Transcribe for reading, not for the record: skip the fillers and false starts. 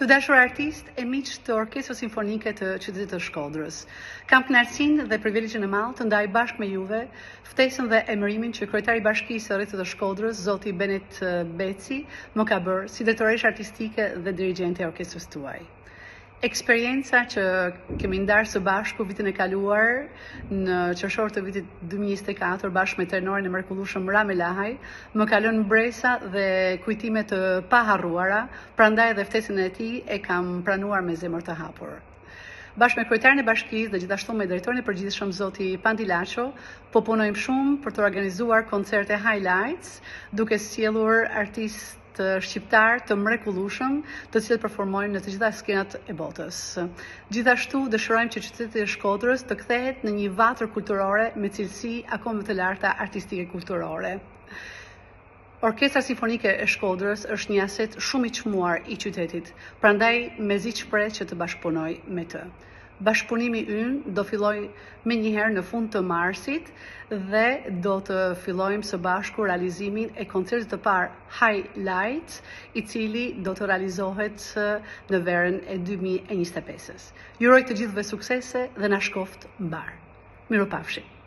Të dashur artist e miq të Orkestrës Simfonike të Qytetit të Shkodrës. Kam kënaqësinë dhe privilegjen e madh të ndaj bashkë me juve ftesën dhe emërimin që kryetari i Bashkisë së Rrethit të Shkodrës, zoti Benet Beci, më ka bërë si drejtoresha artistike dhe dirigjente e orkestrës tuaj. Eksperienca që kemi ndarë së bashku vitin e kaluar në qershor të vitit 2024 bashkë me tenorin e mrekullueshëm Rame Lahaj më ka lënë mbresa dhe kujtime të paharruara, prandaj edhe ftesën e tij e kam pranuar me zemër të hapur. Bashkë me kryetarin e bashkisë dhe gjithashtu me drejtorin e përgjithshëm zoti Pandilaço, po punojmë shumë për të organizuar koncerte highlights, duke sjellur artistë shqiptar të mrekullueshëm, të cilët performojnë në të gjitha skenat e botës. Gjithashtu dëshirojmë që qyteti i Shkodrës të kthehet në një vatër kulturore me cilësi akoma të larta artistike kulturore. Orkestra Simfonike e Shkodrës është një aset shumë i çmuar i qytetit, prandaj mezi shpreh që të bashkëpunoj me të. Bashkëpunimi ynë do filloj menjëherë në fund të marsit dhe do të fillojmë së bashku realizimin e koncertit të parë Highlights, i cili do të realizohet në verën e 2025-s. Ju uroj të gjithëve suksese dhe na shkoft mbar. Mirupafshim.